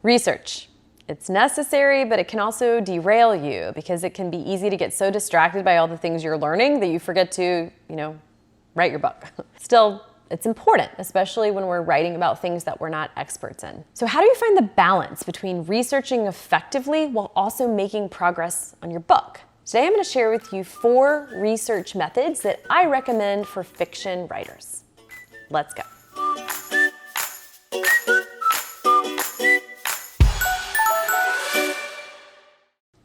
Research. It's necessary, but it can also derail you because it can be easy to get so distracted by all the things you're learning that you forget to, write your book. Still, it's important, especially when we're writing about things that we're not experts in. So how do you find the balance between researching effectively while also making progress on your book? Today I'm going to share with you 4 research methods that I recommend for fiction writers. Let's go.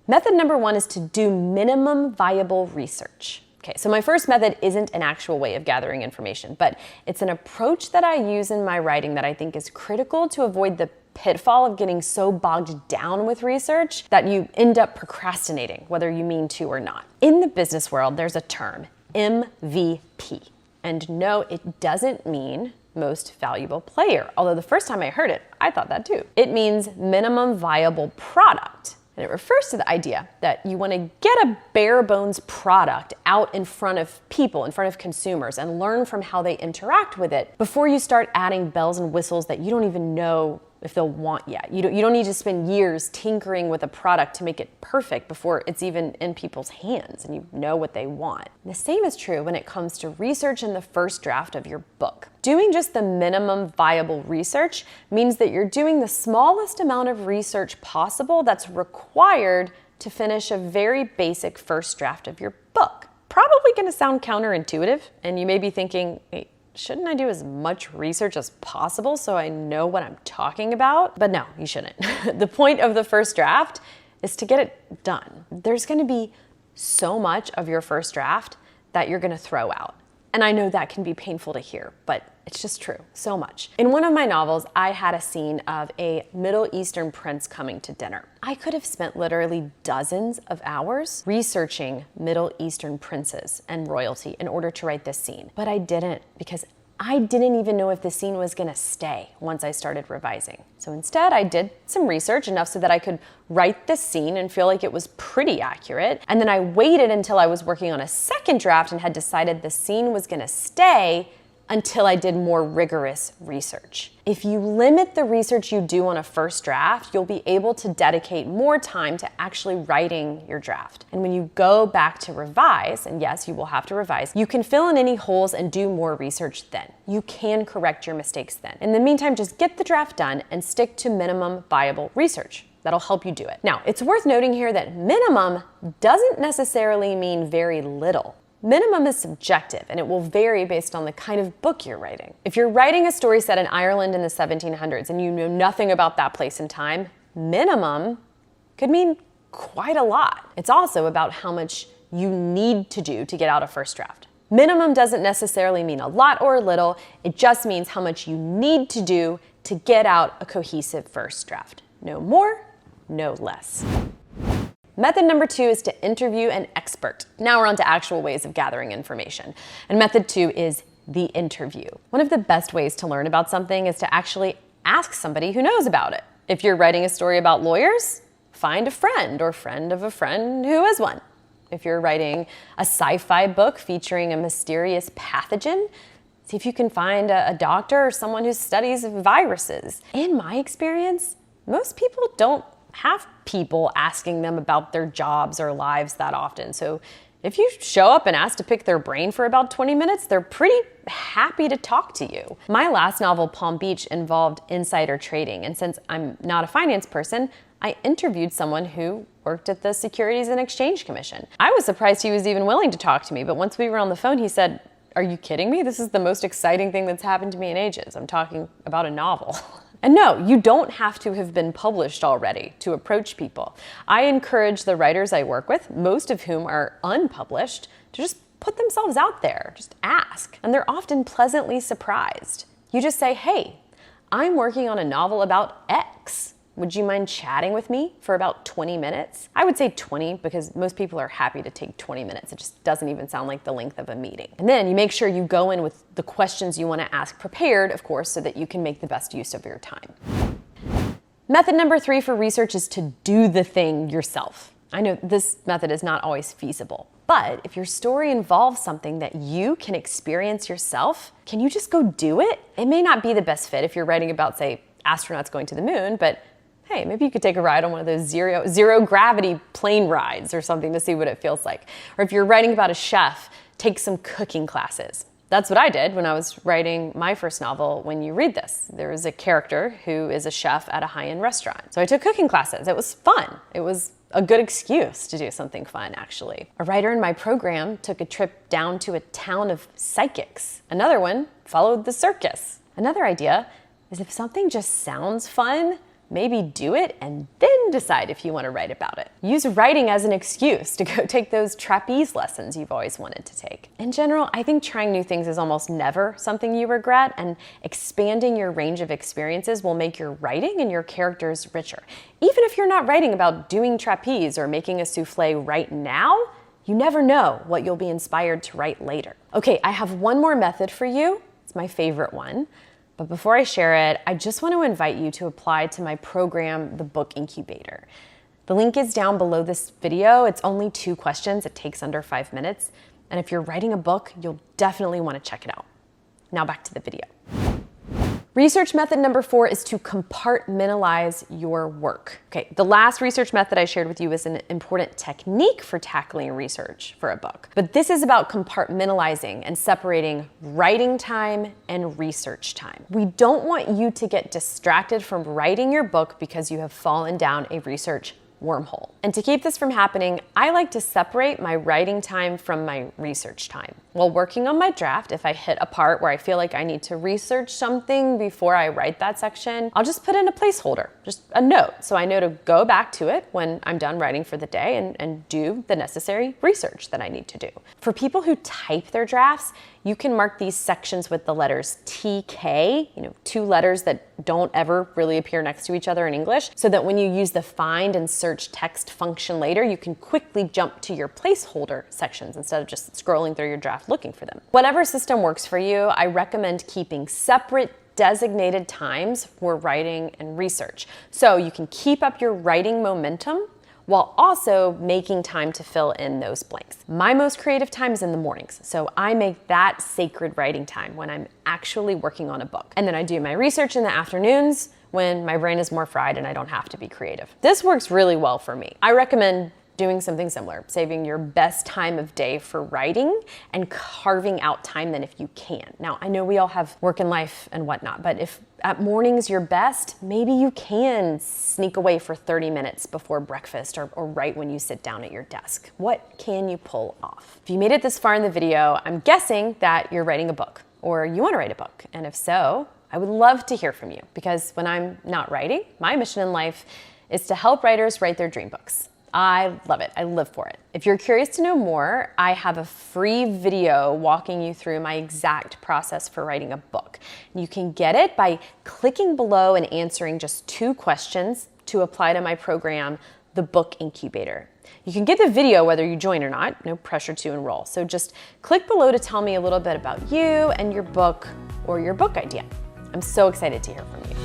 Method number 1 is to do minimum viable research. Okay, so my first method isn't an actual way of gathering information, but it's an approach that I use in my writing that I think is critical to avoid the pitfall of getting so bogged down with research that you end up procrastinating, whether you mean to or not. In the business world, there's a term, MVP. And no, it doesn't mean most valuable player, although the first time I heard it, I thought that too. It means minimum viable product. And it refers to the idea that you want to get a bare bones product out in front of people, in front of consumers, and learn from how they interact with it before you start adding bells and whistles that you don't even know if they'll want yet. You don't need to spend years tinkering with a product to make it perfect before it's even in people's hands and you know what they want. And the same is true when it comes to research in the first draft of your book. Doing just the minimum viable research means that you're doing the smallest amount of research possible that's required to finish a very basic first draft of your book. Probably going to sound counterintuitive, and you may be thinking, wait, shouldn't I do as much research as possible so I know what I'm talking about? But no, you shouldn't. The point of the first draft is to get it done. There's going to be so much of your first draft that you're going to throw out. And I know that can be painful to hear, but it's just true, so much. In one of my novels, I had a scene of a Middle Eastern prince coming to dinner. I could have spent literally dozens of hours researching Middle Eastern princes and royalty in order to write this scene, but I didn't because I didn't even know if the scene was gonna stay once I started revising. So instead, I did some research, enough so that I could write this scene and feel like it was pretty accurate. And then I waited until I was working on a second draft and had decided the scene was gonna stay until I did more rigorous research. If you limit the research you do on a first draft, you'll be able to dedicate more time to actually writing your draft. And when you go back to revise, and yes, you will have to revise, you can fill in any holes and do more research then. You can correct your mistakes then. In the meantime, just get the draft done and stick to minimum viable research. That'll help you do it. Now, it's worth noting here that minimum doesn't necessarily mean very little. Minimum is subjective, and it will vary based on the kind of book you're writing. If you're writing a story set in Ireland in the 1700s and you know nothing about that place and time, minimum could mean quite a lot. It's also about how much you need to do to get out a first draft. Minimum doesn't necessarily mean a lot or a little, it just means how much you need to do to get out a cohesive first draft. No more, no less. Method number 2 is to interview an expert. Now we're on to actual ways of gathering information. And method 2 is the interview. One of the best ways to learn about something is to actually ask somebody who knows about it. If you're writing a story about lawyers, find a friend or friend of a friend who is one. If you're writing a sci-fi book featuring a mysterious pathogen, see if you can find a doctor or someone who studies viruses. In my experience, most people don't have people asking them about their jobs or lives that often. So if you show up and ask to pick their brain for about 20 minutes, they're pretty happy to talk to you. My last novel, Palm Beach, involved insider trading. And since I'm not a finance person, I interviewed someone who worked at the Securities and Exchange Commission. I was surprised he was even willing to talk to me, but once we were on the phone, he said, "Are you kidding me? This is the most exciting thing that's happened to me in ages. I'm talking about a novel." And no, you don't have to have been published already to approach people. I encourage the writers I work with, most of whom are unpublished, to just put themselves out there, just ask. And they're often pleasantly surprised. You just say, "Hey, I'm working on a novel about X. Would you mind chatting with me for about 20 minutes? I would say 20 because most people are happy to take 20 minutes. It just doesn't even sound like the length of a meeting. And then you make sure you go in with the questions you want to ask prepared, of course, so that you can make the best use of your time. Method number 3 for research is to do the thing yourself. I know this method is not always feasible, but if your story involves something that you can experience yourself, can you just go do it? It may not be the best fit if you're writing about, say, astronauts going to the moon, but hey, maybe you could take a ride on one of those zero gravity plane rides or something to see what it feels like. Or if you're writing about a chef, take some cooking classes. That's what I did when I was writing my first novel, When You Read This. There is a character who is a chef at a high-end restaurant. So I took cooking classes. It was fun. It was a good excuse to do something fun, actually. A writer in my program took a trip down to a town of psychics. Another one followed the circus. Another idea is if something just sounds fun, maybe do it and then decide if you want to write about it. Use writing as an excuse to go take those trapeze lessons you've always wanted to take. In general, I think trying new things is almost never something you regret, and expanding your range of experiences will make your writing and your characters richer. Even if you're not writing about doing trapeze or making a souffle right now, you never know what you'll be inspired to write later. Okay, I have one more method for you. It's my favorite one. But before I share it, I just want to invite you to apply to my program, the Book Incubator. The link is down below this video. It's only 2 questions. It takes under 5 minutes. And if you're writing a book, you'll definitely want to check it out. Now back to the video. Research method number 4 is to compartmentalize your work. Okay, the last research method I shared with you is an important technique for tackling research for a book. But this is about compartmentalizing and separating writing time and research time. We don't want you to get distracted from writing your book because you have fallen down a research wormhole. And to keep this from happening, I like to separate my writing time from my research time. While working on my draft, if I hit a part where I feel like I need to research something before I write that section, I'll just put in a placeholder, just a note, so I know to go back to it when I'm done writing for the day and do the necessary research that I need to do. For people who type their drafts, you can mark these sections with the letters TK, 2 letters that don't ever really appear next to each other in English, so that when you use the find and search text function later, you can quickly jump to your placeholder sections instead of just scrolling through your draft looking for them. Whatever system works for you, I recommend keeping separate designated times for writing and research, so you can keep up your writing momentum while also making time to fill in those blanks. My most creative time is in the mornings, so I make that sacred writing time when I'm actually working on a book. And then I do my research in the afternoons when my brain is more fried and I don't have to be creative. This works really well for me. I recommend doing something similar, saving your best time of day for writing and carving out time then if you can. Now, I know we all have work and life and whatnot, but if at mornings you're best, maybe you can sneak away for 30 minutes before breakfast or right when you sit down at your desk. What can you pull off? If you made it this far in the video, I'm guessing that you're writing a book or you want to write a book. And if so, I would love to hear from you, because when I'm not writing, my mission in life is to help writers write their dream books. I love it. I live for it. If you're curious to know more, I have a free video walking you through my exact process for writing a book. You can get it by clicking below and answering just 2 questions to apply to my program, the Book Incubator. You can get the video whether you join or not, no pressure to enroll. So just click below to tell me a little bit about you and your book or your book idea. I'm so excited to hear from you.